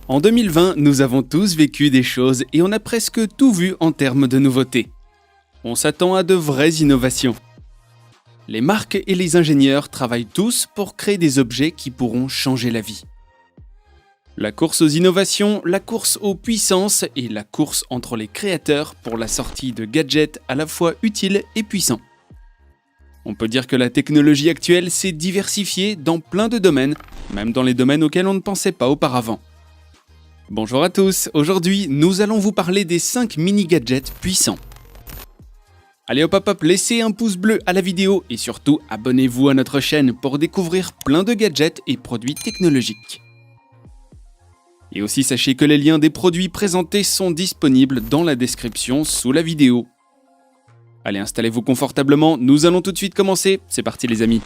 En 2020, nous avons tous vécu des choses et on a presque tout vu en termes de nouveautés. On s'attend à de vraies innovations. Les marques et les ingénieurs travaillent tous pour créer des objets qui pourront changer la vie. La course aux innovations, la course aux puissances et la course entre les créateurs pour la sortie de gadgets à la fois utiles et puissants. On peut dire que la technologie actuelle s'est diversifiée dans plein de domaines, même dans les domaines auxquels on ne pensait pas auparavant. Bonjour à tous, aujourd'hui nous allons vous parler des 5 mini-gadgets puissants. Allez hop, laissez un pouce bleu à la vidéo et surtout abonnez-vous à notre chaîne pour découvrir plein de gadgets et produits technologiques. Et aussi sachez que les liens des produits présentés sont disponibles dans la description sous la vidéo. Allez, installez-vous confortablement, nous allons tout de suite commencer, c'est parti les amis.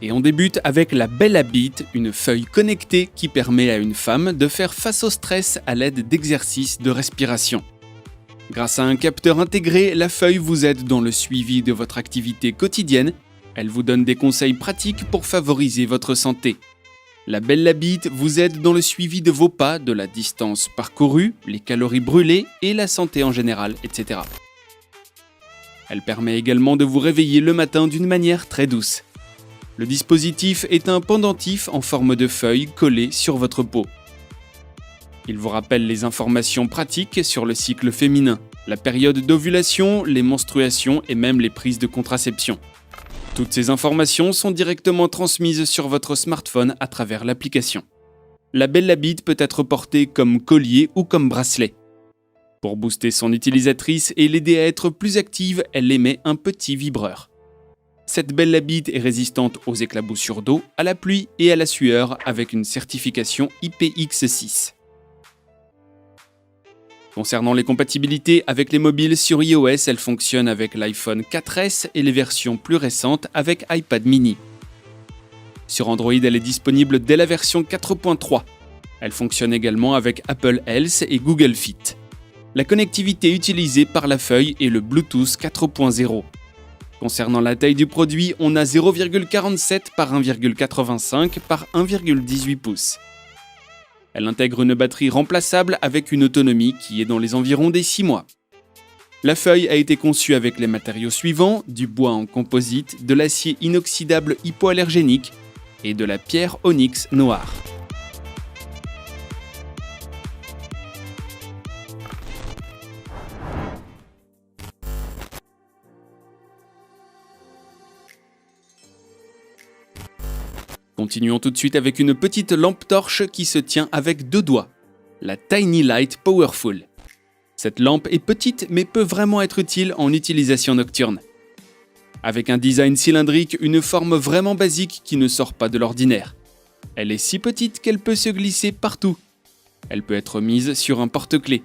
Et on débute avec la Bellabit, une feuille connectée qui permet à une femme de faire face au stress à l'aide d'exercices de respiration. Grâce à un capteur intégré, la feuille vous aide dans le suivi de votre activité quotidienne. Elle vous donne des conseils pratiques pour favoriser votre santé. La Bellabit vous aide dans le suivi de vos pas, de la distance parcourue, les calories brûlées et la santé en général, etc. Elle permet également de vous réveiller le matin d'une manière très douce. Le dispositif est un pendentif en forme de feuille collé sur votre peau. Il vous rappelle les informations pratiques sur le cycle féminin, la période d'ovulation, les menstruations et même les prises de contraception. Toutes ces informations sont directement transmises sur votre smartphone à travers l'application. La Bellabit peut être portée comme collier ou comme bracelet. Pour booster son utilisatrice et l'aider à être plus active, elle émet un petit vibreur. Cette Bellabit est résistante aux éclaboussures d'eau, à la pluie et à la sueur avec une certification IPX6. Concernant les compatibilités avec les mobiles sur iOS, elle fonctionne avec l'iPhone 4S et les versions plus récentes avec iPad mini. Sur Android, elle est disponible dès la version 4.3. Elle fonctionne également avec Apple Health et Google Fit. La connectivité utilisée par la feuille est le Bluetooth 4.0. Concernant la taille du produit, on a 0,47 par 1,85 par 1,18 pouces. Elle intègre une batterie remplaçable avec une autonomie qui est dans les environs des 6 mois. La feuille a été conçue avec les matériaux suivants, du bois en composite, de l'acier inoxydable hypoallergénique et de la pierre onyx noire. Continuons tout de suite avec une petite lampe torche qui se tient avec 2 doigts, la Tiny Light Powerful. Cette lampe est petite mais peut vraiment être utile en utilisation nocturne. Avec un design cylindrique, une forme vraiment basique qui ne sort pas de l'ordinaire. Elle est si petite qu'elle peut se glisser partout. Elle peut être mise sur un porte-clés.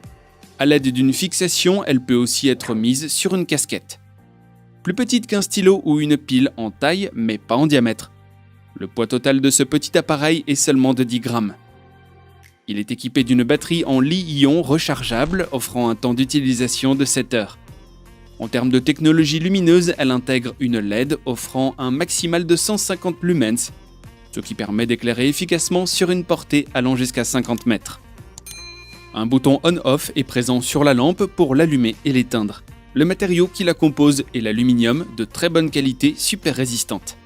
À l'aide d'une fixation, elle peut aussi être mise sur une casquette. Plus petite qu'un stylo ou une pile en taille mais pas en diamètre. Le poids total de ce petit appareil est seulement de 10 grammes. Il est équipé d'une batterie en li-ion rechargeable offrant un temps d'utilisation de 7 heures. En termes de technologie lumineuse, elle intègre une LED offrant un maximal de 150 lumens, ce qui permet d'éclairer efficacement sur une portée allant jusqu'à 50 mètres. Un bouton on-off est présent sur la lampe pour l'allumer et l'éteindre. Le matériau qui la compose est l'aluminium de très bonne qualité, super résistante.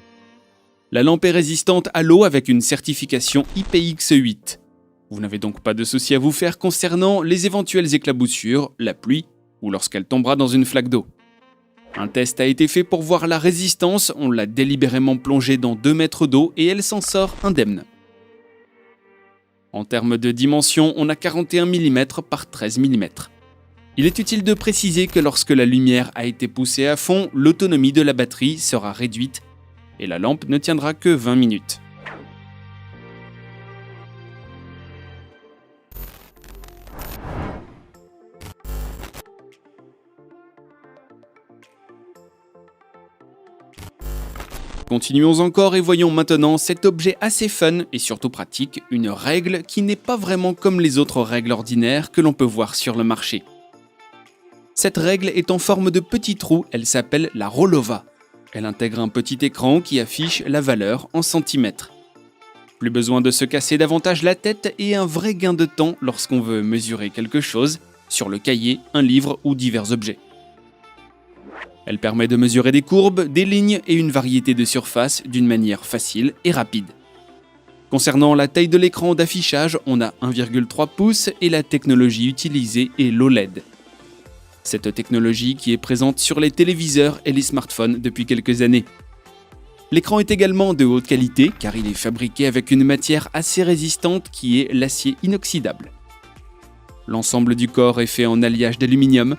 La lampe est résistante à l'eau avec une certification IPX8. Vous n'avez donc pas de souci à vous faire concernant les éventuelles éclaboussures, la pluie ou lorsqu'elle tombera dans une flaque d'eau. Un test a été fait pour voir la résistance, on l'a délibérément plongée dans 2 mètres d'eau et elle s'en sort indemne. En termes de dimension, on a 41 mm par 13 mm. Il est utile de préciser que lorsque la lumière a été poussée à fond, l'autonomie de la batterie sera réduite et la lampe ne tiendra que 20 minutes. Continuons encore et voyons maintenant cet objet assez fun et surtout pratique, une règle qui n'est pas vraiment comme les autres règles ordinaires que l'on peut voir sur le marché. Cette règle est en forme de petit trou, elle s'appelle la Rolova. Elle intègre un petit écran qui affiche la valeur en centimètres. Plus besoin de se casser davantage la tête et un vrai gain de temps lorsqu'on veut mesurer quelque chose, sur le cahier, un livre ou divers objets. Elle permet de mesurer des courbes, des lignes et une variété de surfaces d'une manière facile et rapide. Concernant la taille de l'écran d'affichage, on a 1,3 pouces et la technologie utilisée est l'OLED. Cette technologie qui est présente sur les téléviseurs et les smartphones depuis quelques années. L'écran est également de haute qualité car il est fabriqué avec une matière assez résistante qui est l'acier inoxydable. L'ensemble du corps est fait en alliage d'aluminium.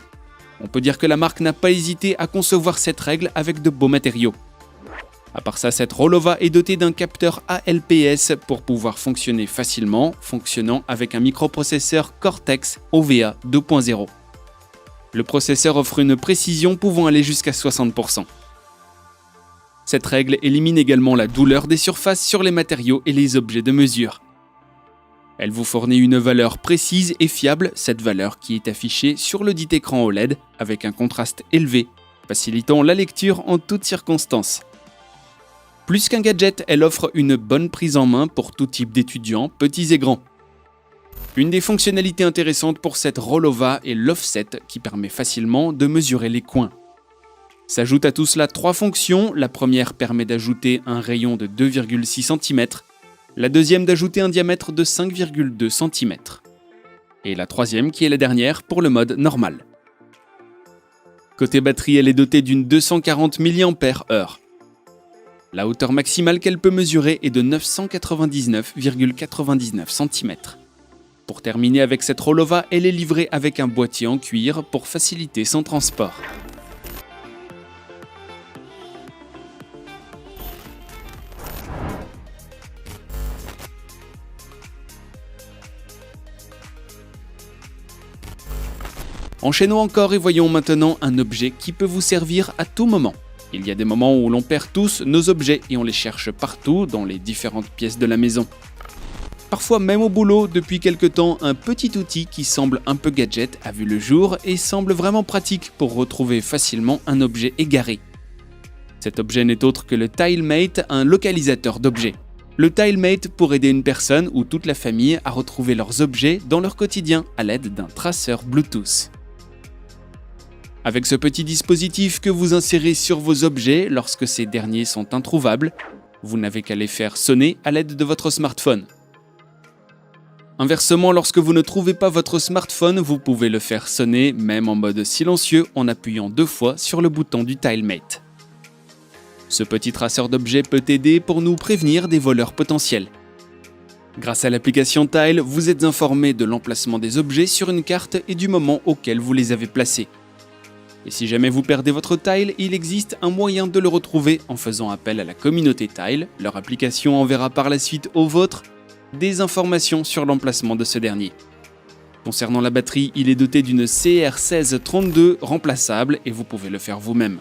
On peut dire que la marque n'a pas hésité à concevoir cette règle avec de beaux matériaux. À part ça, cette Rolova est dotée d'un capteur ALPS pour pouvoir fonctionner facilement, fonctionnant avec un microprocesseur Cortex OVA 2.0. Le processeur offre une précision pouvant aller jusqu'à 60%. Cette règle élimine également la douleur des surfaces sur les matériaux et les objets de mesure. Elle vous fournit une valeur précise et fiable, cette valeur qui est affichée sur le dit écran OLED avec un contraste élevé, facilitant la lecture en toutes circonstances. Plus qu'un gadget, elle offre une bonne prise en main pour tout type d'étudiants, petits et grands. Une des fonctionnalités intéressantes pour cette Rolova est l'offset qui permet facilement de mesurer les coins. S'ajoutent à tout cela 3 fonctions. La première permet d'ajouter un rayon de 2,6 cm, la deuxième d'ajouter un diamètre de 5,2 cm. Et la troisième qui est la dernière pour le mode normal. Côté batterie, elle est dotée d'une 240 mAh. La hauteur maximale qu'elle peut mesurer est de 999,99 cm. Pour terminer avec cette Rolova, elle est livrée avec un boîtier en cuir pour faciliter son transport. Enchaînons encore et voyons maintenant un objet qui peut vous servir à tout moment. Il y a des moments où l'on perd tous nos objets et on les cherche partout dans les différentes pièces de la maison. Parfois même au boulot, depuis quelque temps, un petit outil qui semble un peu gadget a vu le jour et semble vraiment pratique pour retrouver facilement un objet égaré. Cet objet n'est autre que le TileMate, un localisateur d'objets. Le TileMate pour aider une personne ou toute la famille à retrouver leurs objets dans leur quotidien à l'aide d'un traceur Bluetooth. Avec ce petit dispositif que vous insérez sur vos objets lorsque ces derniers sont introuvables, vous n'avez qu'à les faire sonner à l'aide de votre smartphone. Inversement, lorsque vous ne trouvez pas votre smartphone, vous pouvez le faire sonner même en mode silencieux en appuyant 2 fois sur le bouton du TileMate. Ce petit traceur d'objets peut aider pour nous prévenir des voleurs potentiels. Grâce à l'application Tile, vous êtes informé de l'emplacement des objets sur une carte et du moment auquel vous les avez placés. Et si jamais vous perdez votre Tile, il existe un moyen de le retrouver en faisant appel à la communauté Tile. Leur application enverra par la suite au vôtre des informations sur l'emplacement de ce dernier. Concernant la batterie, il est doté d'une CR1632 remplaçable et vous pouvez le faire vous-même.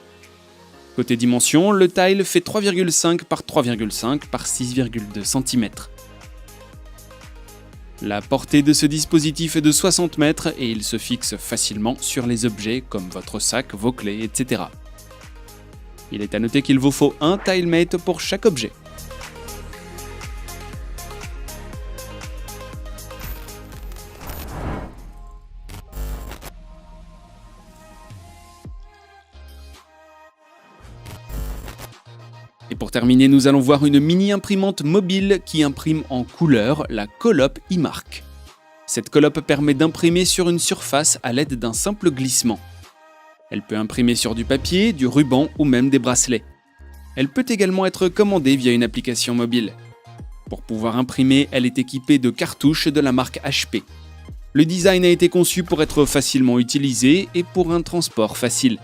Côté dimension, le Tile fait 3,5 par 3,5 par 6,2 cm. La portée de ce dispositif est de 60 mètres et il se fixe facilement sur les objets comme votre sac, vos clés, etc. Il est à noter qu'il vous faut un TileMate pour chaque objet. Et pour terminer, nous allons voir une mini-imprimante mobile qui imprime en couleur, la Colop iMark. Cette Colop permet d'imprimer sur une surface à l'aide d'un simple glissement. Elle peut imprimer sur du papier, du ruban ou même des bracelets. Elle peut également être commandée via une application mobile. Pour pouvoir imprimer, elle est équipée de cartouches de la marque HP. Le design a été conçu pour être facilement utilisé et pour un transport facile.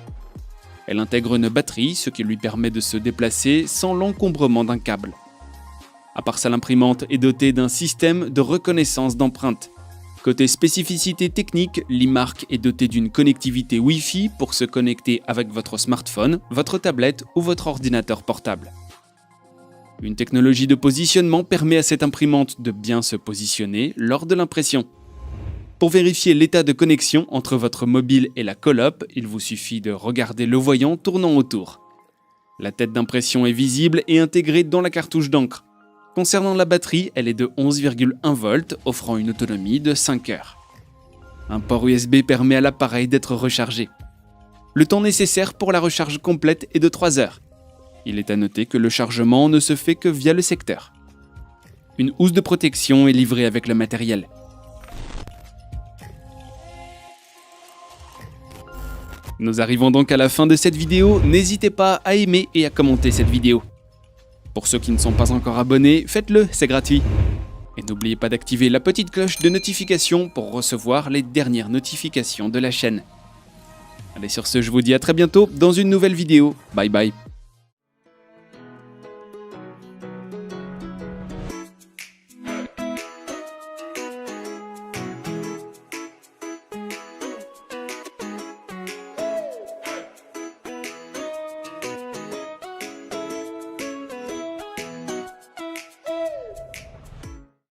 Elle intègre une batterie, ce qui lui permet de se déplacer sans l'encombrement d'un câble. À part ça, l'imprimante est dotée d'un système de reconnaissance d'empreintes. Côté spécificité technique, l'iMark est dotée d'une connectivité Wi-Fi pour se connecter avec votre smartphone, votre tablette ou votre ordinateur portable. Une technologie de positionnement permet à cette imprimante de bien se positionner lors de l'impression. Pour vérifier l'état de connexion entre votre mobile et la collope, il vous suffit de regarder le voyant tournant autour. La tête d'impression est visible et intégrée dans la cartouche d'encre. Concernant la batterie, elle est de 11,1 volts, offrant une autonomie de 5 heures. Un port USB permet à l'appareil d'être rechargé. Le temps nécessaire pour la recharge complète est de 3 heures. Il est à noter que le chargement ne se fait que via le secteur. Une housse de protection est livrée avec le matériel. Nous arrivons donc à la fin de cette vidéo, n'hésitez pas à aimer et à commenter cette vidéo. Pour ceux qui ne sont pas encore abonnés, faites-le, c'est gratuit. Et n'oubliez pas d'activer la petite cloche de notification pour recevoir les dernières notifications de la chaîne. Allez, sur ce, je vous dis à très bientôt dans une nouvelle vidéo. Bye bye.